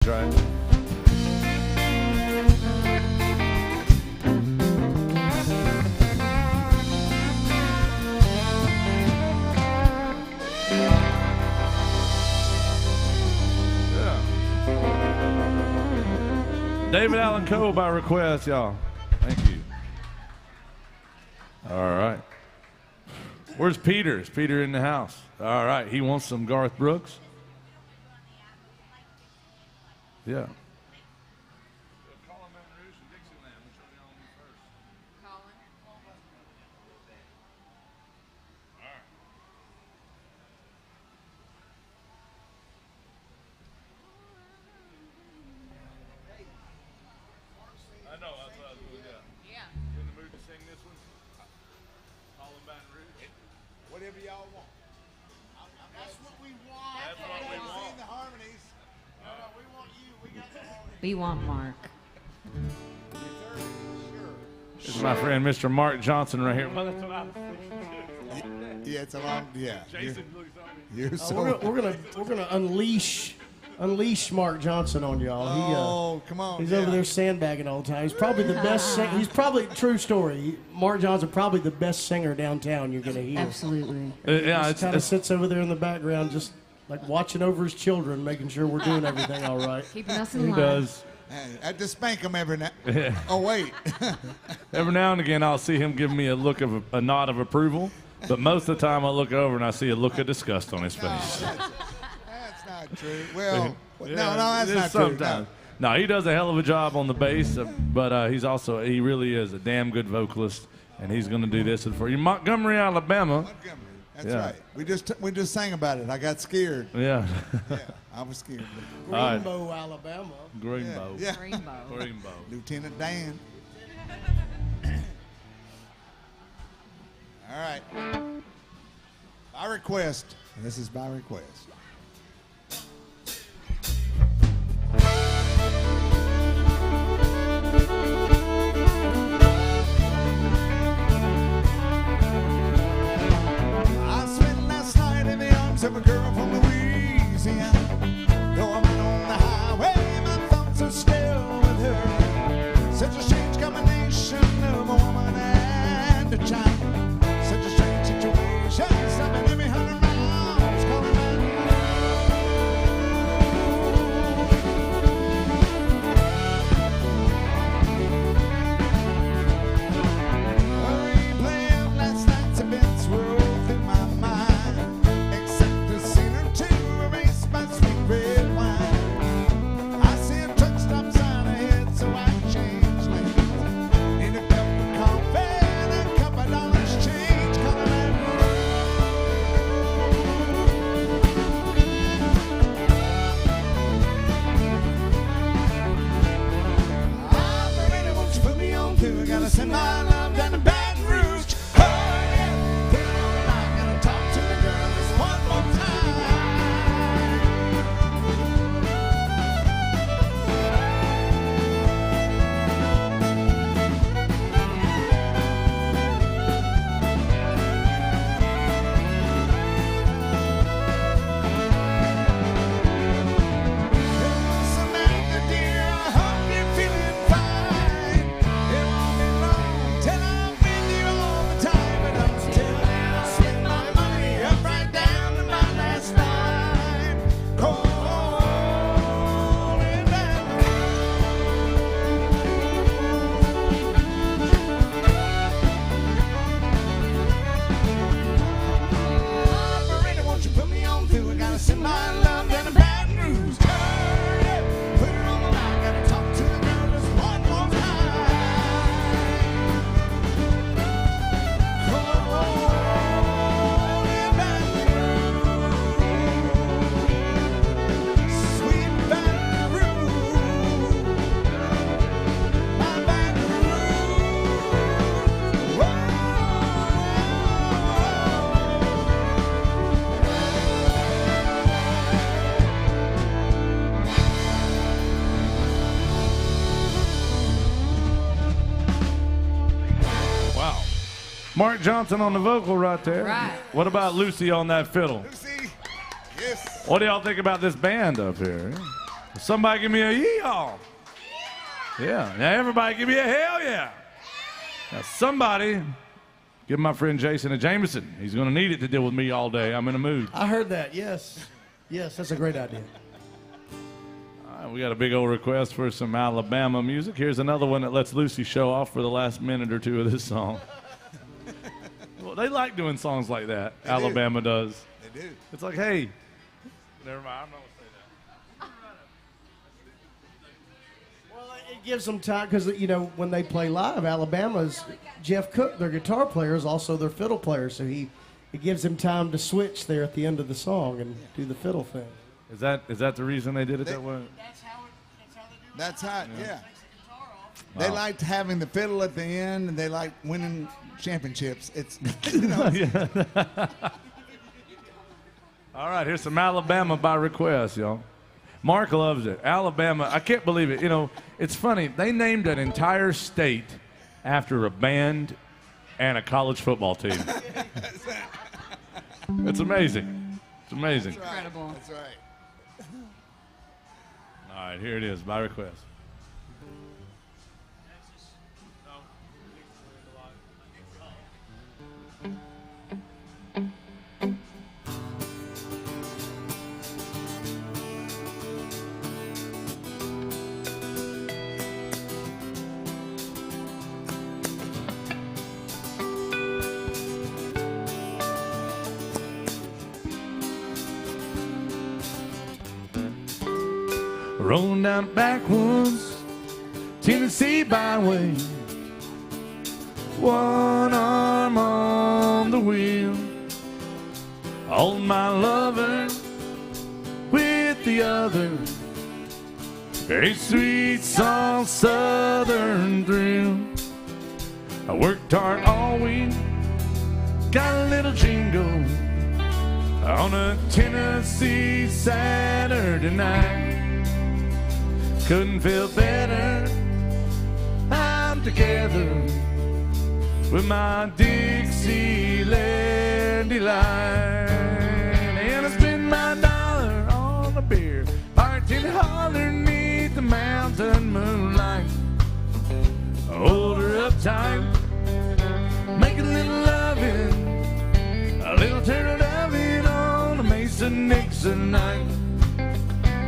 right. David Allen Coe by request, y'all. Thank you. All right. Where's Peter? Is Peter in the house? All right. He wants some Garth Brooks. Yeah. Whatever y'all want. That's what we want. That's what we want. Sing the harmonies. No, we want you. We got the harmonies. We want Mark. This is my friend, Mr. Mark Johnson, right here. Well, that's what I'm yeah, it's a long. Yeah. Jason, you're so. We're gonna unleash Mark Johnson on y'all. Come on. He's over there sandbagging all the time. He's probably the best. He's probably true story. Mark Johnson probably the best singer downtown you're gonna hear. Absolutely. Yeah, he kind of sits over there in the background, just like watching over his children, making sure we're doing everything all right. Keeping us in line. He does. I had to spank him every now. Oh wait. Every now and again, I'll see him give me a look of a nod of approval, but most of the time I look over and I see a look of disgust on his face. That's not true. Well, yeah, no, that's not sometimes. true. No, he does a hell of a job on the bass, but he really is a damn good vocalist, and he's going to do this for you. Montgomery, Alabama. Montgomery. That's right. We just sang about it. I got scared. Yeah. Yeah, I was scared. Greenbow, Alabama. Greenbow. Yeah. Greenbow. Lieutenant Dan. All right. By request. This is by request. I spent last night in the arms of a girl from Louisiana. Though I'm out on the highway, my thoughts are still with her. Such a strange combination of a woman and a child. Such a strange situation, stopping every 100 miles, calling my replay of last night's events swirled through my mind, except a scene or two erased by sweet red wine. I see a truck stop sign ahead, so I change lanes. Need a cup of coffee and a couple of dollars change, calling that operator, won't you put me on through? I gotta send my love down to Baton Rouge. Oh yeah, put it on the line. Gotta talk to the girl just one more time. Samantha dear, I hope you're feeling fine. It won't be long till I'm with you all the time, but until then I'll spend my money up right down to my last dime. Calling back. Operator, won't you put me on through? I gotta send my love down to Baton Rouge. Hurry up, put her on the line. Gotta talk to the girl just one more time. Calling Baton Rouge. Sweet Baton Rouge. My Baton Rouge. Whoa. Wow. Mark Johnson on the vocal right there. Right. What about Lucy on that fiddle? Lucy, yes. What do y'all think about this band up here? Somebody give me a yee-haw. Yeah. Now everybody give me a hell yeah. Now somebody give my friend Jason a Jameson. He's going to need it to deal with me all day. I'm in a mood. I heard that. Yes. Yes, that's a great idea. All right, we got a big old request for some Alabama music. Here's another one that lets Lucy show off for the last minute or two of this song. Well, they like doing songs like that. Alabama does. They do. It's like, hey, never mind. I'm not going to say that. Well, it gives them time because, you know, when they play live, Alabama's Jeff Cook, their guitar player, is also their fiddle player. So it gives them time to switch there at the end of the song and do the fiddle thing. Is that the reason they did it that way? That's how they do it. That's how, yeah. Takes the guitar off. They liked having the fiddle at the end, and they like winning championships. It's, you know. All right, here's some Alabama by request, y'all. Mark loves it. Alabama, I can't believe it. You know, it's funny. They named an entire state after a band and a college football team. It's amazing. It's amazing. Incredible. That's right. All right, here it is, by request. Rolling down the backwoods, Tennessee byway. One arm on the wheel, hold my lover with the other. A sweet, soft southern thrill. I worked hard all week, got a little jingle on a Tennessee Saturday night. Couldn't feel better. I'm together with my Dixieland delight, and I spend my dollar on a beer, parked in the holler neath the mountain moonlight. Hold her up tight, make a little loving, a little turtle doving on a Mason-Dixon night.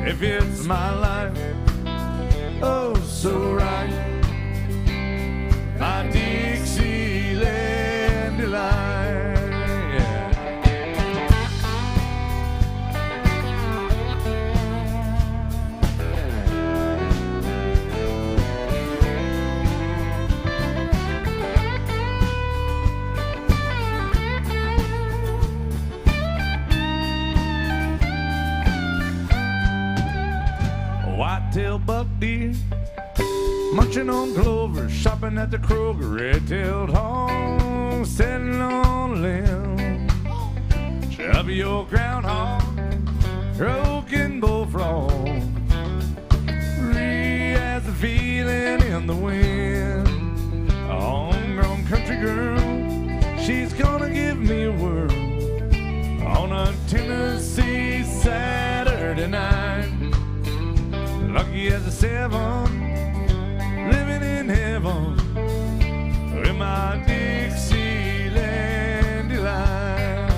If it's my life, oh, so right, my Dixieland delight. Yeah. Whitetail buck deer, munching on clover, shopping at the Kroger, red-tailed hog, sitting on a limb. Chubby old groundhog, croaking bullfrog, free as the feeling in the wind. A homegrown country girl, she's gonna give me a whirl on a Tennessee Saturday night. Lucky as a seven, living in heaven with my Dixieland delight.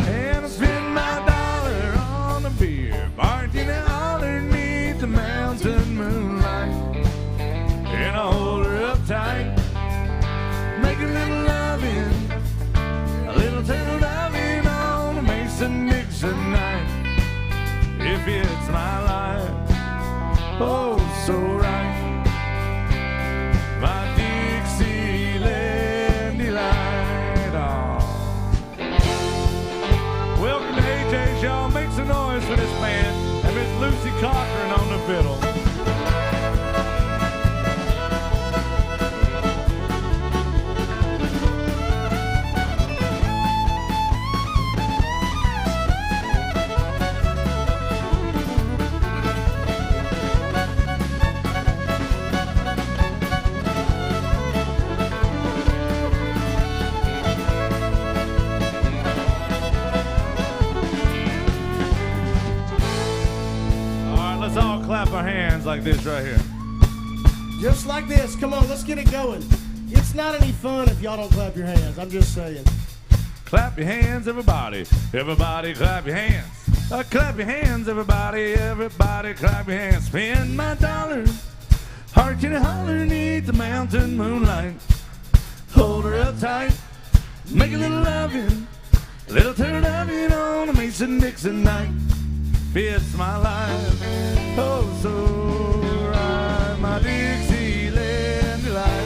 And I spend my dollar on a beer, parked in the holler neath the mountain moonlight. And I hold her up tight, make a little loving, a little turtle diving on a Mason-Dixon night. If it's my life, oh, so right, my Dixieland like this right here. Just like this. Come on, let's get it going. It's not any fun if y'all don't clap your hands. I'm just saying. Clap your hands, everybody. Everybody clap your hands. Clap your hands, everybody. Everybody clap your hands. Spend my dollars. Harking and holler neath the mountain moonlight. Hold her up tight. Make a little loving. A little turn loving on a Mason-Dixon night. Fits my life. Oh, so right, my Dixieland delight.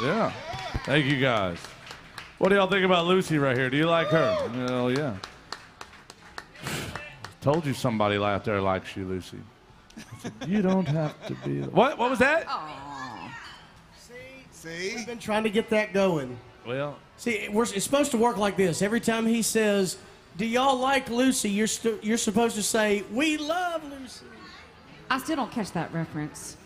Yeah. Thank you guys. What do y'all think about Lucy right here? Do you like her? Hell yeah. Told you somebody out there likes you, Lucy. I said, you don't have to be. What was that? See? We've been trying to get that going. Well, See, it's supposed to work like this. Every time he says, "Do y'all like Lucy?" You're supposed to say, "We love Lucy." I still don't catch that reference.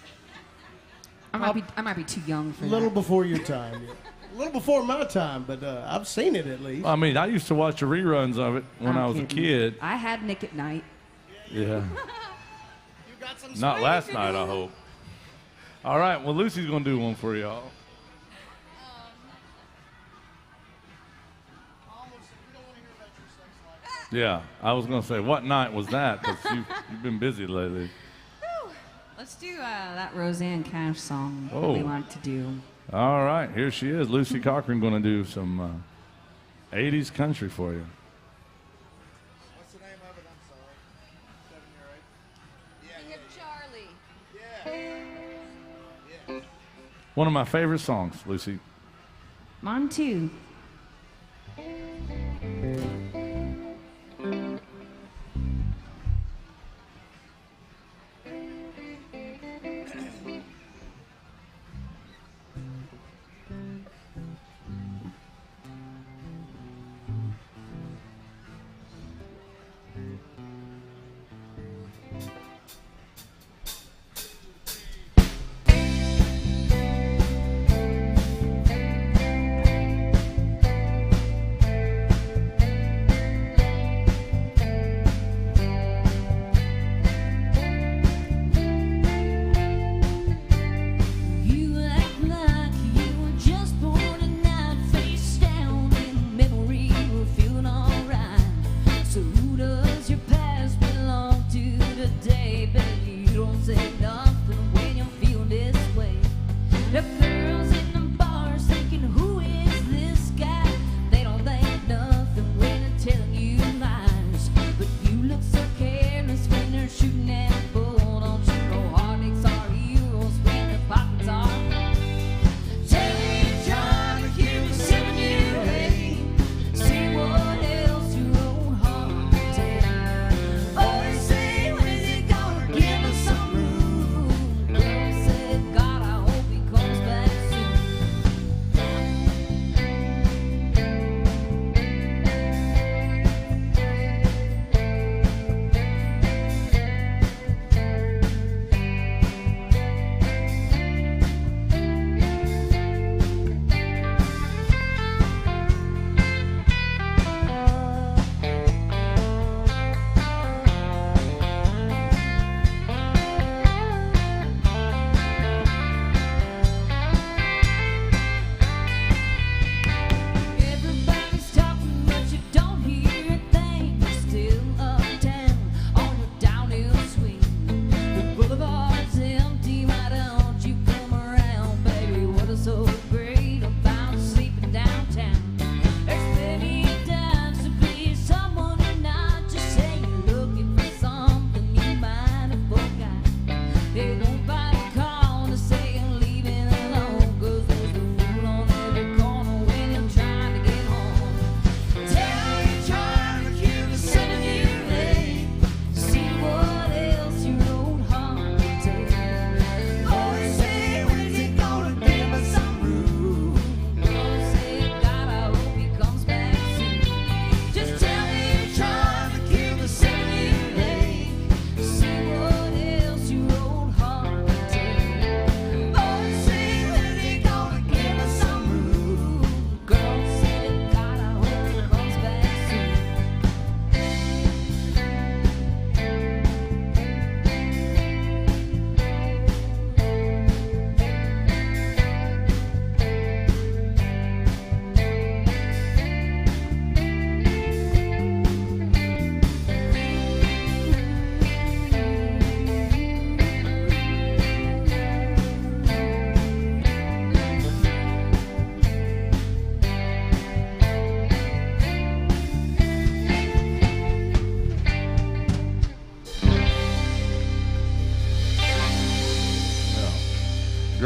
I might be too young for A little that. before your time. Yeah. A little before my time, but I've seen it at least. I mean, I used to watch the reruns of it when I was a kid. I had Nick at Night. Yeah. You got some Not swing last to night, do. I hope. All right, well, Lucy's going to do one for y'all. Yeah, I was going to say, what night was that? Because you've been busy lately. Let's do that Roseanne Cash song Oh. we wanted to do. All right, here she is. Lucy Cochran going to do some 80s country for you. What's the name of it? I'm sorry. 7 or 8? Charlie. One of my favorite songs, Lucy. Mine too.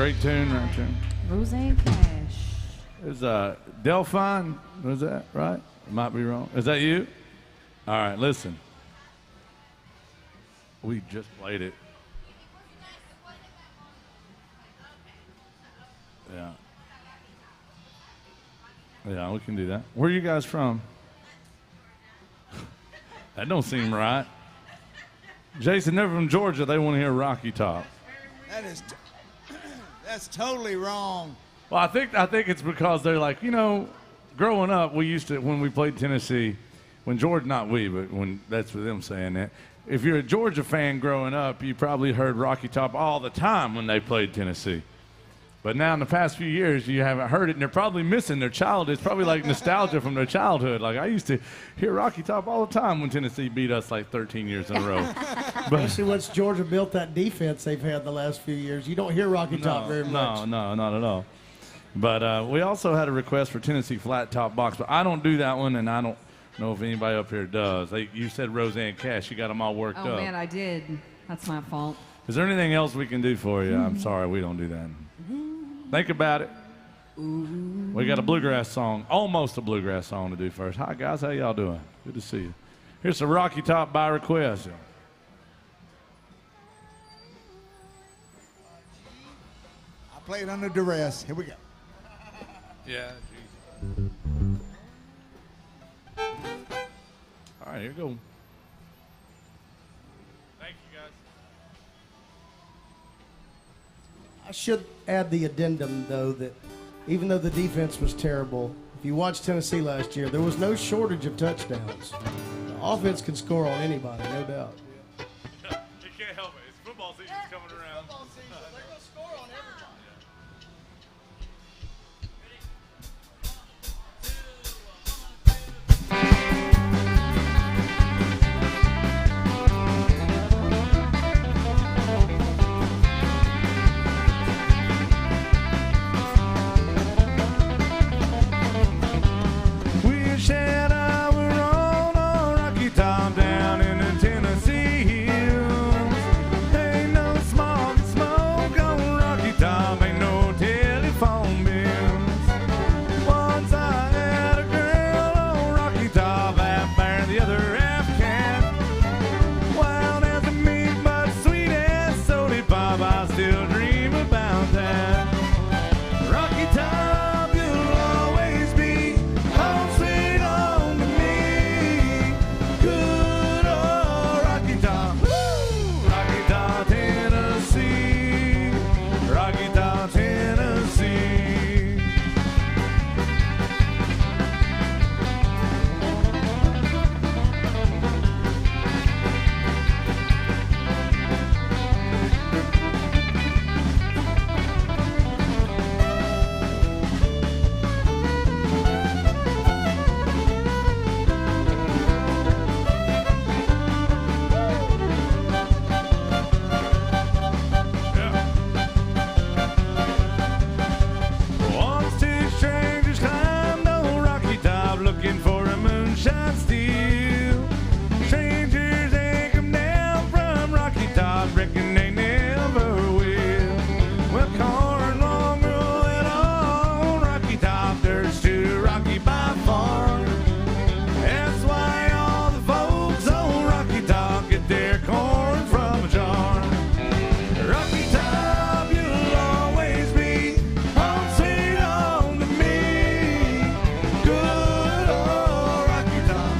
great tune right there. Roseanne Cash. Is Delphine? Was that right? Might be wrong. Is that you? All right, listen. We just played it. Yeah. Yeah, we can do that. Where are you guys from? That don't seem right. Jason, they're from Georgia. They want to hear Rocky Top. That's totally wrong. Well, I think it's because they're like, growing up, we used to, when we played Tennessee, when Georgia, not we, but when that's for them saying that. If you're a Georgia fan growing up, you probably heard Rocky Top all the time when they played Tennessee. But now in the past few years, you haven't heard it, and they're probably missing their childhood. It's probably like nostalgia from their childhood. Like, I used to hear Rocky Top all the time when Tennessee beat us like 13 years in a row. Especially once Georgia built that defense they've had the last few years. You don't hear Rocky Top very much. No, not at all. But we also had a request for Tennessee Flat Top Box, but I don't do that one, and I don't know if anybody up here does. You said Roseanne Cash. You got them all worked up. Oh, man, I did. That's my fault. Is there anything else we can do for you? I'm sorry, we don't do that. Think about it. We got a bluegrass song, almost a bluegrass song to do first. Hi, guys. How y'all doing? Good to see you. Here's the Rocky Top by request. I played under duress. Here we go. Yeah. All right, here we go. Thank you, guys. I should add the addendum, though, that even though the defense was terrible, if you watched Tennessee last year, there was no shortage of touchdowns. The offense can score on anybody, no doubt. You can't help it. It's football season's coming around. They're going to score on everybody. Wish that I were on a Rocky Top down in the Tennessee hills. Ain't no smog and smoke on Rocky Top, ain't no telephone bills. Once I had a girl on Rocky Top, half bear, the other half cat. Wild as a meat, but sweet as soda pop, I still dream about that. Rocky Top, you'll always be home sweet home to me. Good old Rocky Top. Woo! Rocky Top, Tennessee. Rocky Top, Tennessee. Once two strangers climbed on Rocky Top looking for a moonshine steal. Strangers ain't come down from Rocky Top, reckon they never will. Well, corn long roll it on Rocky Top, dirt's too rocky by far. That's why all the folks on Rocky Top get their corn from a jar. Rocky Top, you'll always be home sweet home to me. Good old Rocky Top.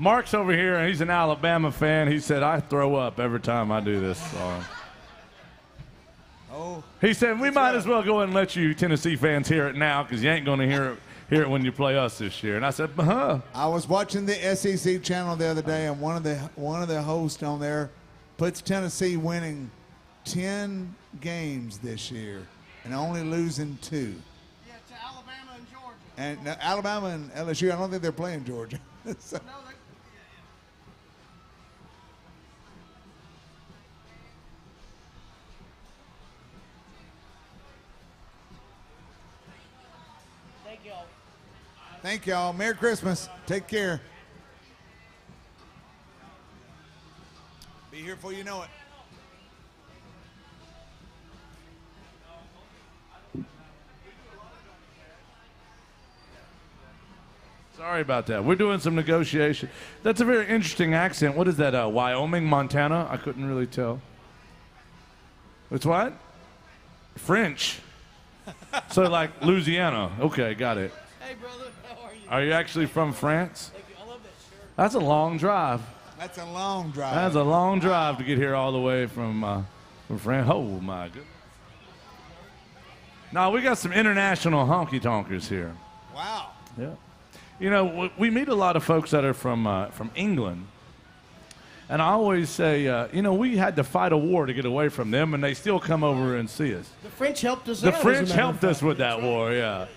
Mark's over here, and he's an Alabama fan. He said, I throw up every time I do this song. Oh, He said, we That's might right. as well go ahead and let you Tennessee fans hear it now because you ain't going to hear it when you play us this year. And I said, I was watching the SEC channel the other day, and one of the hosts on there puts Tennessee winning 10 games this year and only losing 2. Yeah, to Alabama and Georgia. And Alabama and LSU, I don't think they're playing Georgia. So- Thank y'all. Merry Christmas. Take care. Be here before you know it. Sorry about that. We're doing some negotiation. That's a very interesting accent. What is that, Wyoming, Montana? I couldn't really tell. It's what? French. So like Louisiana. Okay, got it. Hey, brother, how are you? Are you actually from France? Thank you. I love that shirt. That's a long drive. That's a long drive. That's a long drive to get here all the way from France. Oh, my goodness. Now, we got some international honky-tonkers here. Wow. Yeah. You know, we meet a lot of folks that are from England. And I always say, we had to fight a war to get away from them, and they still come over and see us. The French helped us The out, as a French matter of helped us fact. with that war, yeah.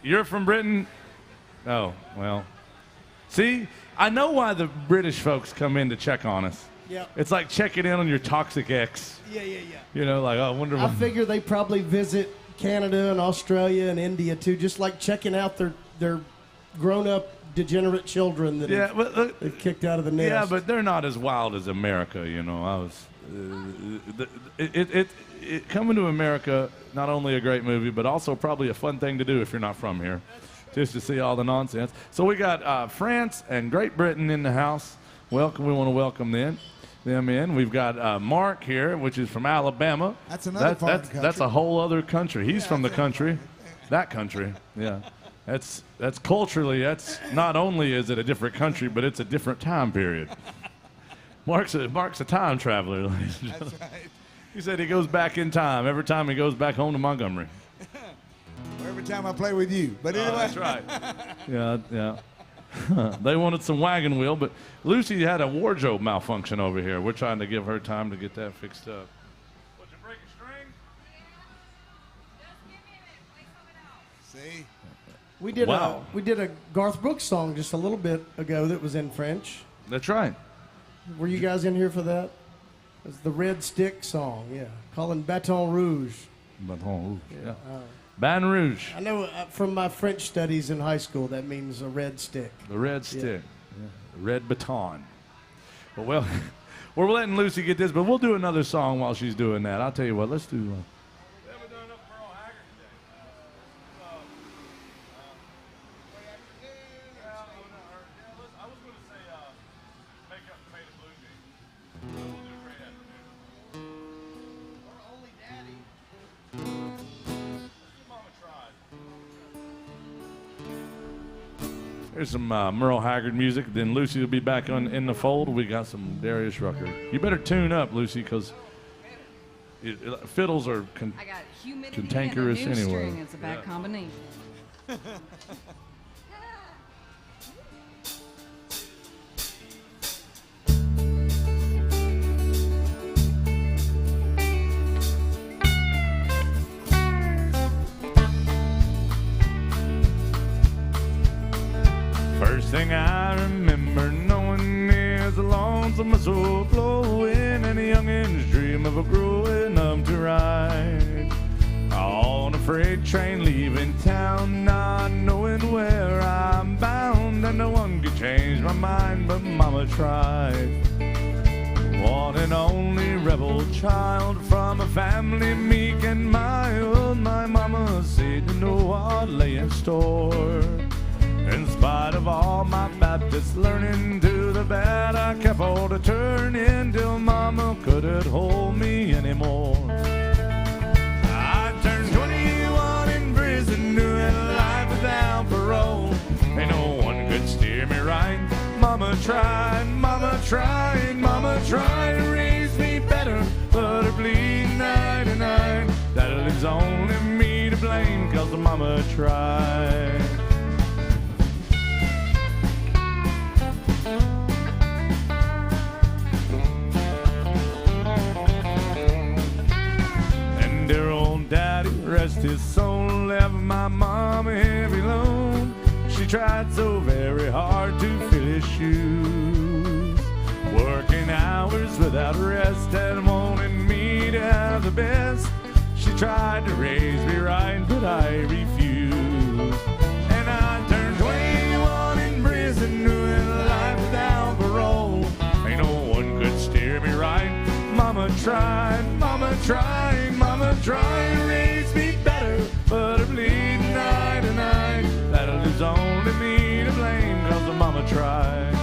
You're from Britain? Oh, well. See, I know why the British folks come in to check on us. Yeah. It's like checking in on your toxic ex. Yeah. You know, like, I wonder I what... figure they probably visit Canada and Australia and India too, just like checking out their grown-up degenerate children that Yeah, but look, they've kicked out of the nest. yeah, but they're not as wild as America, you know. I was... coming to America, not only a great movie, but also probably a fun thing to do if you're not from here, just to see all the nonsense. So we got France and Great Britain in the house. Welcome. We want to welcome them in. We've got Mark here, which is from Alabama. That's another foreign That's country. a whole other country. He's from the country. That country. Yeah. That's culturally, that's not only is it a different country, but it's a different time period. Mark's a time traveler, ladies and gentlemen. That's right. He said he goes back in time every time he goes back home to Montgomery. Every time I play with you. But anyway. That's right. Yeah. They wanted some wagon wheel, but Lucy had a wardrobe malfunction over here. We're trying to give her time to get that fixed up. What, you break a string? See? we did Wow. we did a Garth Brooks song just a little bit ago that was in French. That's right. Were you guys in here for that? It's the Red Stick song, yeah. Calling Baton Rouge. Baton Rouge. Yeah. Baton Rouge. I know from my French studies in high school that means a red stick. The red stick. Yeah. The red baton. Well, we're letting Lucy get this, but we'll do another song while she's doing that. I'll tell you what, let's do There's some Merle Haggard music. Then Lucy will be back in the fold. We got some Darius Rucker. You better tune up, Lucy, because fiddles are I got humidity and a cantankerous new anyway. string. It's a bad combination. First thing I remember knowing is the lonesome whistle blowing and the youngins dream of a growing up to ride on a freight train leaving town, not knowing where I'm bound, and no one could change my mind, but Mama tried. One and only rebel child from a family meek and mild, my Mama said to know what lay in store. In spite of all my Baptist learning, to the bad I kept on to turning till Mama couldn't hold me anymore. I turned 21 in prison, doing life without parole. Ain't no one could steer me right. Mama tried to raise me better, but her bleeding 99. That leaves only me to blame, 'cause the mama tried. And dear old daddy, rest his soul, left my mom a heavy load. She tried so very hard to fill his shoes, working hours without rest and wanting me to have the best. She tried to raise me right, but I refused. And I turned 21 in prison, doing life without parole. Ain't no one could steer me right. Mama tried, mama tried, mama tried to raise me better, but her bleeding 99. That'll lose only me to blame, 'cause the mama tried.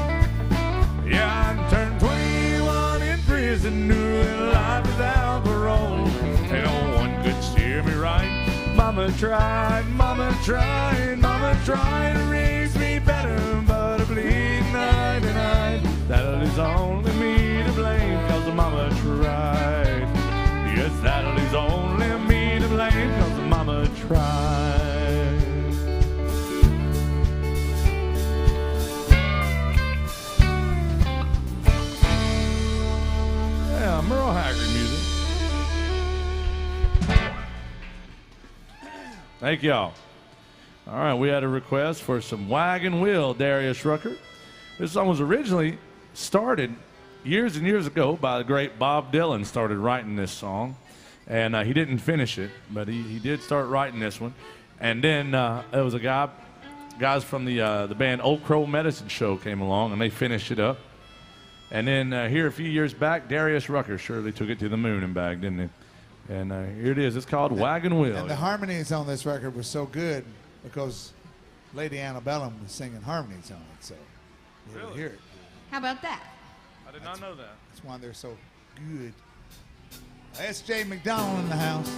Yeah, I turned 21 in prison, doing life without parole. Ain't no one could steer me right. Mama tried, mama tried, mama tried to raise me better, but I bleed 99. That'll is only me to blame, 'cause the mama tried. Yes, that'll is only me to blame, 'cause the mama tried. Yeah, Merle Haggard music. Thank y'all. All right, we had a request for some Wagon Wheel, Darius Rucker. This song was originally started years and years ago by the great Bob Dylan. Started writing this song, and he didn't finish it, but he did start writing this one. And then there was a guys from the band Old Crow Medicine Show came along, and they finished it up. And then here a few years back, Darius Rucker surely took it to the moon and back, didn't he? And here it is. It's called Wagon Wheel. And the harmonies on this record were so good because Lady Antebellum was singing harmonies on it, so you would hear it. How about that? I did not know that. That's why they're so good. S.J. McDonald in the house.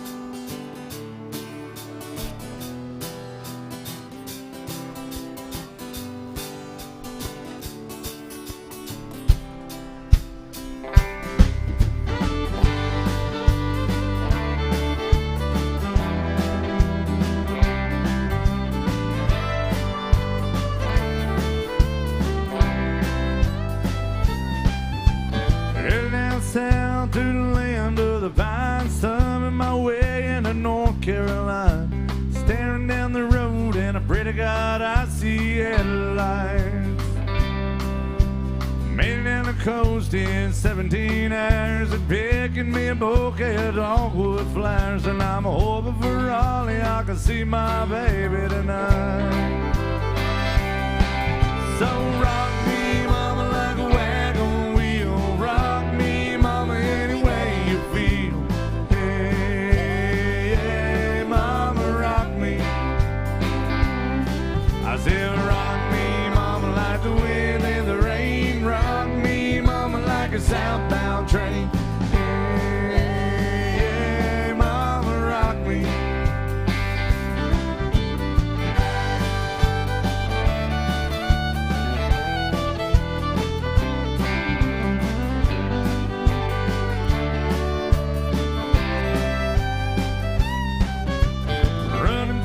South to the land of the vine, stumbling my way into North Carolina, staring down the road and I pray to God I see headlights. Made it down the coast in 17 hours, and picking me a bouquet of dogwood flowers, and I'm hoping for Raleigh I can see my baby tonight. So rock me, mama, like a wagon wheel, rock me, mama, any way you feel. Hey, hey, mama, rock me. I said, rock me, mama, like the wind in the rain. Rock me, mama, like a southbound train. Hey, hey, mama, rock me.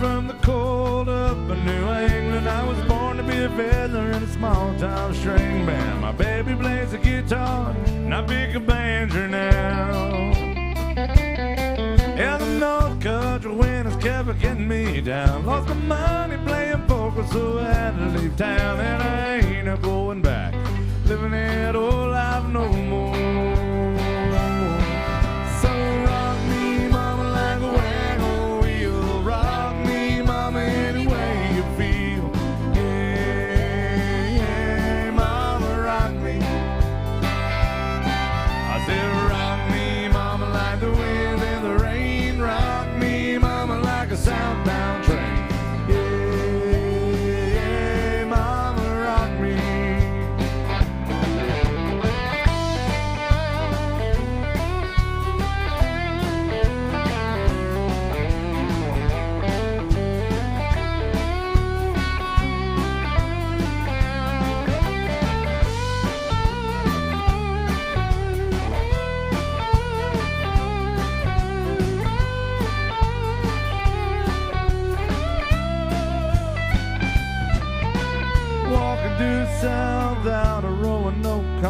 From the cold up in New England, I was born to be a fiddler in a small-town string band. My baby plays the guitar, and I pick a banjo now. Yeah, the North Country winters kept getting me down. Lost my money playing poker, so I had to leave town, and I ain't a going back, living that old life no more. So rock me, mama, like a wagon wheel. Rock me, mama, any way you feel. Yeah, yeah, mama, rock me. I said, rock me, mama, like the wind in the rain. Rock me, mama, like a southbound train. Yeah, yeah, mama, rock me.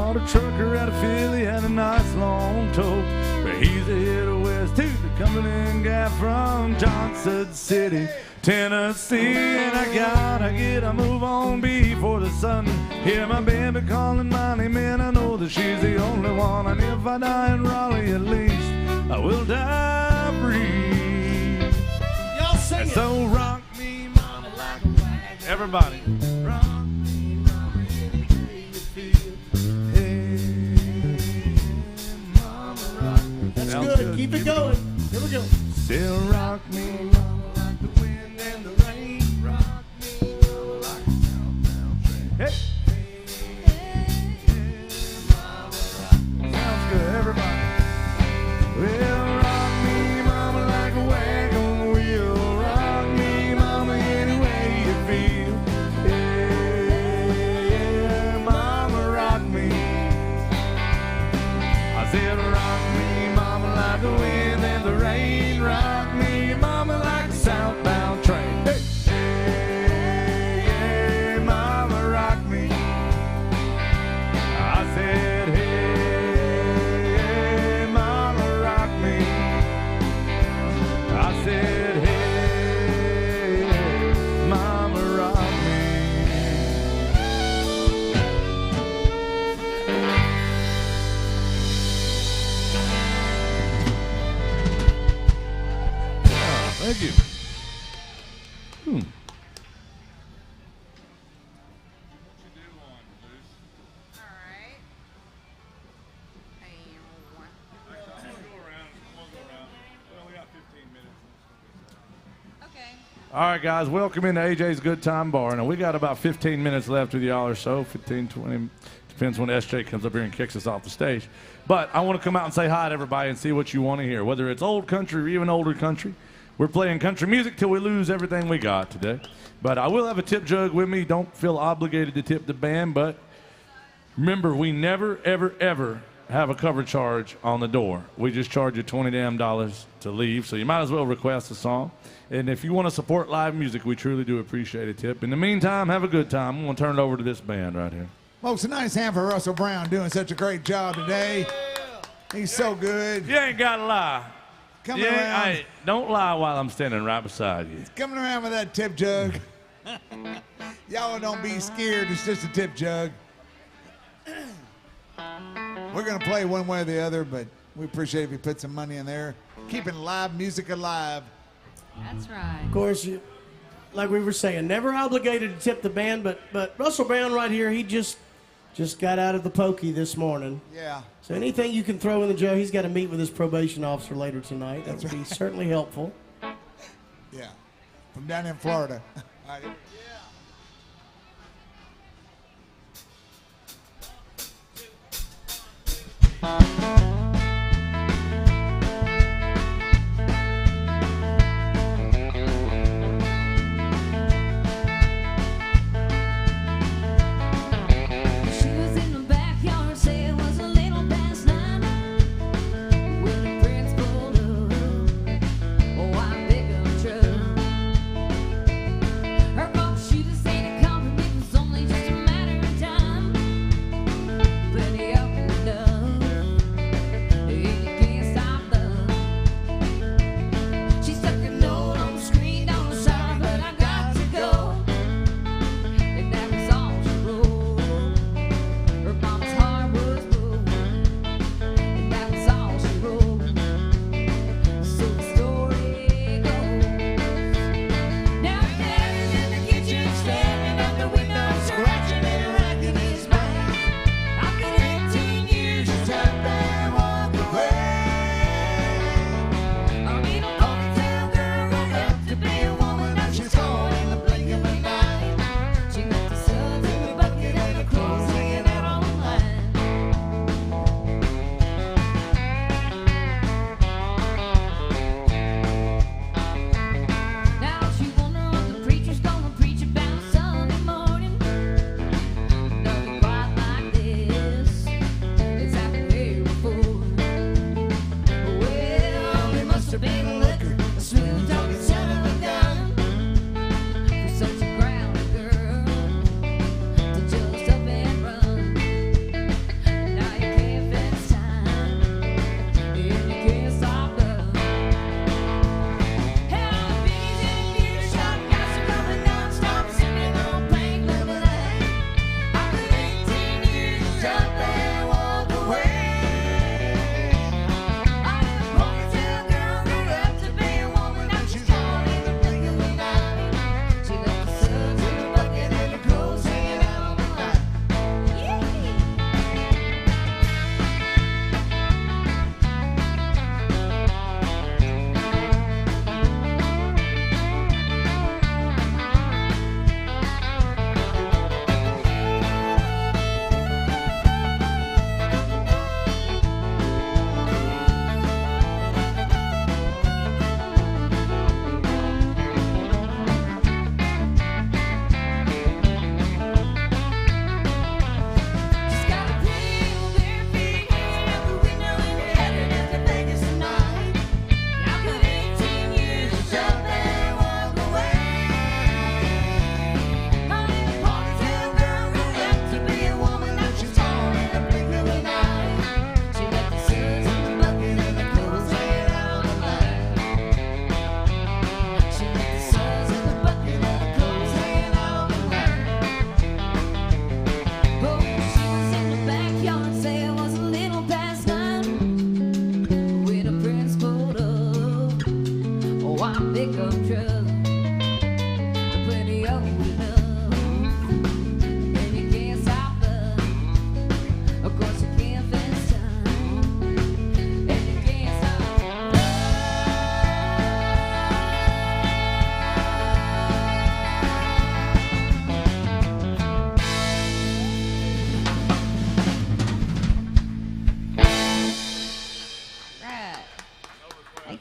Caught a trucker out of Philly, had a nice long tow. But he's a hitter west to the coming in guy from Johnson City, Tennessee. And I gotta get a move on before the sun. Hear my baby calling my name, and I know that she's the only one. And if I die in Raleigh, at least I will die free. Y'all sing And it. so rock me, mama, like a wagon. Everybody. Rock me, mama, any way you feel. Hey, mama, rock me. That's Sounds good. Keep it going. Here we go. Still rock me, mama, like the wind and the rain. Rock me, mama, like a southbound train. Hey. Sounds good, everybody. Well, rock me, mama, like a wagon wheel. Rock me, mama, any way you feel. Yeah, mama, rock me. I said, rock me, mama, like the wind and the rain. Rock me, mama, like a southbound train. Hey, hey, mama, rock me. I said, hey, mama, rock me. I said, hey, mama, rock me. Thank you. All right, guys, welcome into AJ's Good Time Bar. Now, we got about 15 minutes left with y'all or so, 15, 20, depends when SJ comes up here and kicks us off the stage. But I want to come out and say hi to everybody and see what you want to hear, whether it's old country or even older country. We're playing country music till we lose everything we got today. But I will have a tip jug with me. Don't feel obligated to tip the band, but remember, we never, ever, ever have a cover charge on the door. We just charge you $20 damn to leave, so you might as well request a song. And if you want to support live music, we truly do appreciate a tip. In the meantime, have a good time. I'm going to turn it over to this band right here. Folks, a nice hand for Russell Brown doing such a great job today. He's so good. You ain't got to lie. Coming around. Hey, don't lie while I'm standing right beside you. Coming around with that tip jug. Y'all don't be scared. It's just a tip jug. We're going to play one way or the other, but we appreciate if you put some money in there. Keeping live music alive. That's right. Of course, like we were saying, never obligated to tip the band, but Russell Brown right here, he just got out of the pokey this morning. Yeah. So anything you can throw in the jug, he's got to meet with his probation officer later tonight. That would be certainly helpful. Yeah. From down in Florida. All right. She was in the backyard, say it was a little past 9 when the prince pulled up. Oh, I pick up truck. Her folks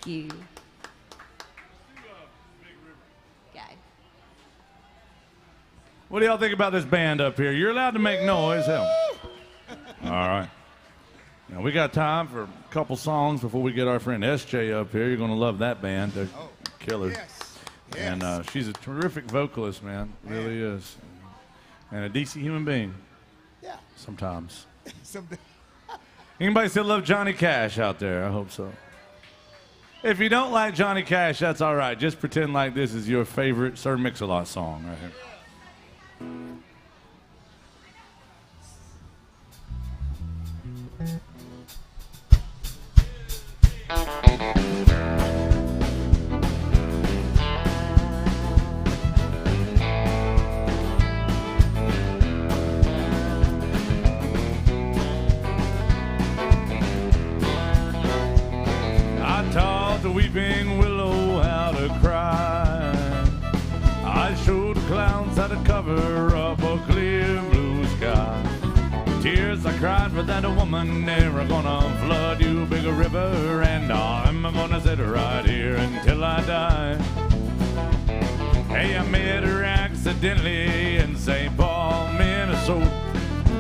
Thank you. Okay. What do y'all think about this band up here? You're allowed to make noise. Hell. All right. Now, we got time for a couple songs before we get our friend SJ up here. You're going to love that band. They're killers. Yes. And she's a terrific vocalist, man. Really is. And a decent human being. Yeah. Sometimes. Someday. Anybody still love Johnny Cash out there? I hope so. If you don't like Johnny Cash, that's all right. Just pretend like this is your favorite Sir Mix-a-Lot song right here. I taught the weeping willow how to cry. I showed the clowns how to cover up a clear blue sky. Tears I cried for that woman, never gonna flood you big a river, and I'm gonna sit right here until I die. Hey, I met her accidentally in St. Paul, Minnesota,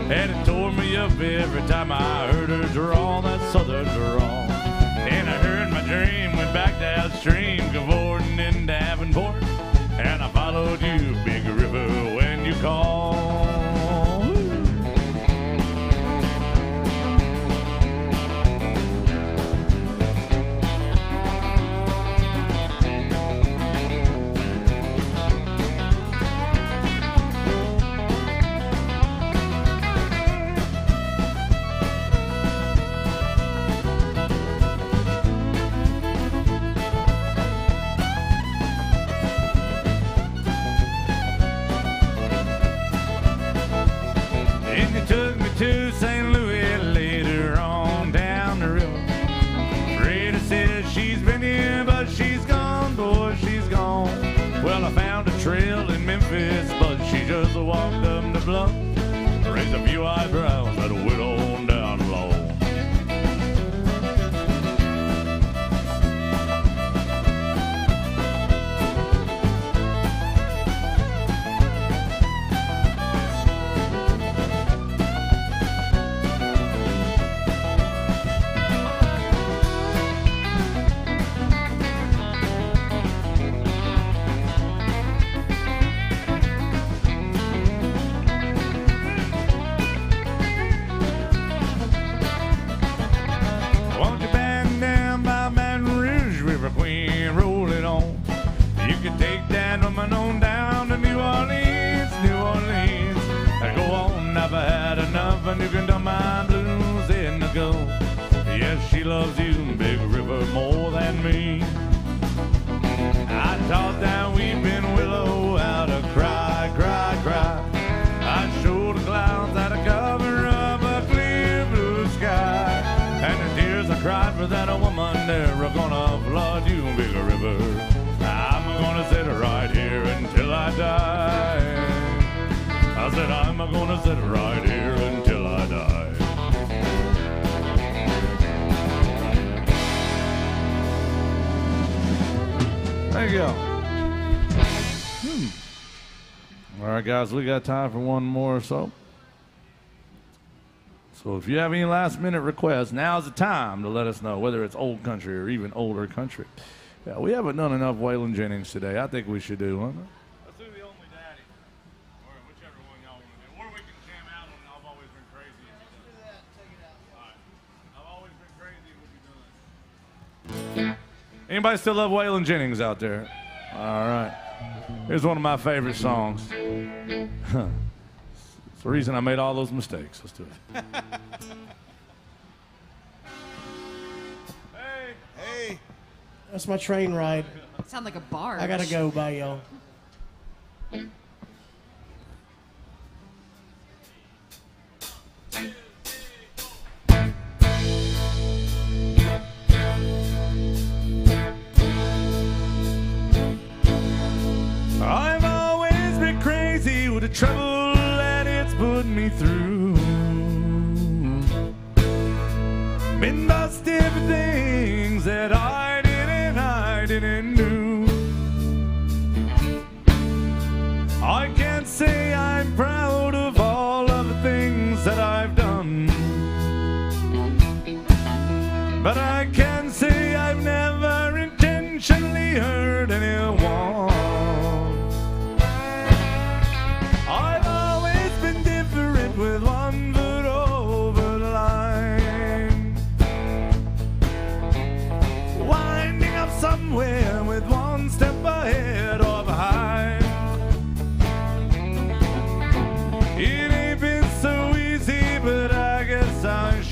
and it tore me up every time I heard her drawl that southern drawl. And I heard my dream went back downstream, cavorting in Davenport, and I followed you, big river, when you called. And you took me to St. Louis later on down the river. Freda says she's been here, but she's gone, boy, she's gone. Well, I found a trail in Memphis, but she just walked up the bluff. Raised a few eyebrows that went on down low. Won't you bang down by Baton Rouge, River Queen, roll it on. You can take that woman on down to New Orleans, New Orleans. And go on, never had enough, and you can dump my blues in the go. Yes, she loves you, Big River, more than me. I taught that weeping willow how to cry, cry, cry. I showed the clouds how to cover up a clear blue sky. And the tears I cried for that woman, never gonna flood you, Big River. I'm gonna sit right here until I die. I said I'm gonna sit right here until I die. Thank you. All right, guys, we got time for one more or so. So if you have any last-minute requests, now's the time to let us know, whether it's old country or even older country. Yeah, we haven't done enough Waylon Jennings today. I think we should do one. Let's do The Only Daddy, or whichever one y'all want to do. Or we can jam out on I've Always Been Crazy. Do that. Take it out. All right. I've Always Been Crazy. We'll be done. Anybody still love Waylon Jennings out there? All right. Here's one of my favorite songs. It's the reason I made all those mistakes. Let's do it. Hey. That's my train ride. Sound like a barge. I gotta go. Bye, y'all. I've always been crazy with the trouble that it's put me through. Been busted for things that I didn't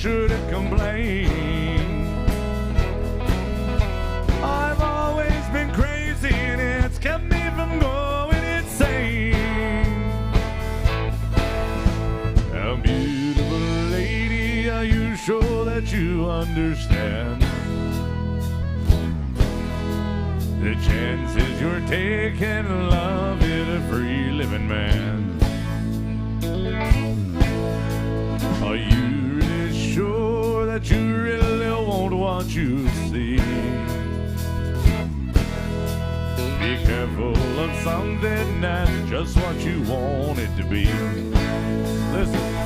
shouldn't complain. I've always been crazy and it's kept me from going insane. Now, beautiful lady, are you sure that you understand the chances you're taking? Love is a free living man. Are you really sure that you really want what you see? Be careful of something that's just what you want it to be. Listen.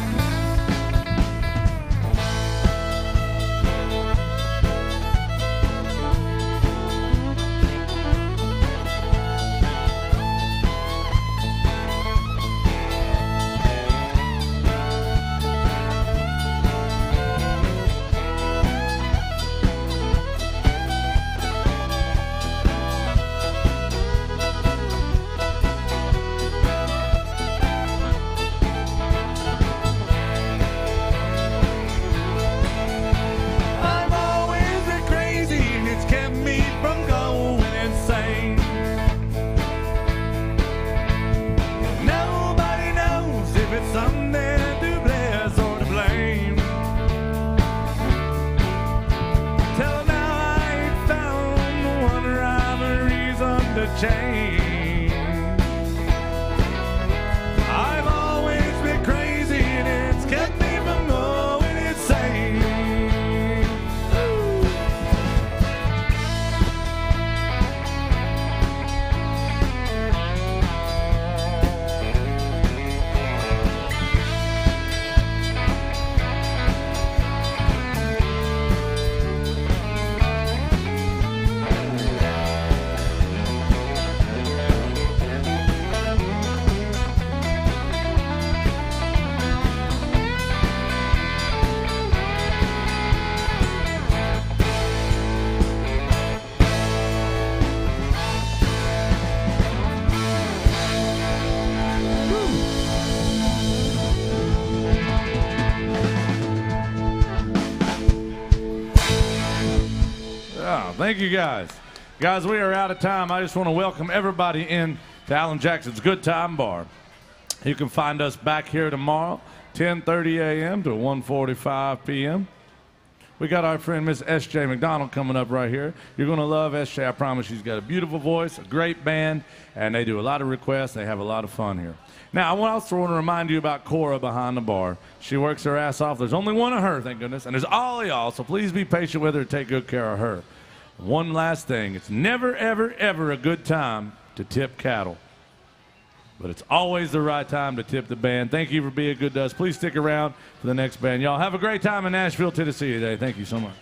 Change. I've always been crazy and it's kept me from going insane. Thank you, guys. Guys, we are out of time. I just want to welcome everybody in to Alan Jackson's Good Time Bar. You can find us back here tomorrow, 10:30 a.m. to 1:45 p.m. We got our friend Miss S.J. McDonald coming up right here. You're going to love S.J. I promise. She's got a beautiful voice, a great band, and they do a lot of requests. They have a lot of fun here. Now, I also want to remind you about Cora behind the bar. She works her ass off. There's only one of her, thank goodness, and there's all of y'all, so please be patient with her and take good care of her. One last thing. It's never, ever, ever a good time to tip cattle. But it's always the right time to tip the band. Thank you for being good to us. Please stick around for the next band. Y'all have a great time in Nashville, Tennessee today. Thank you so much.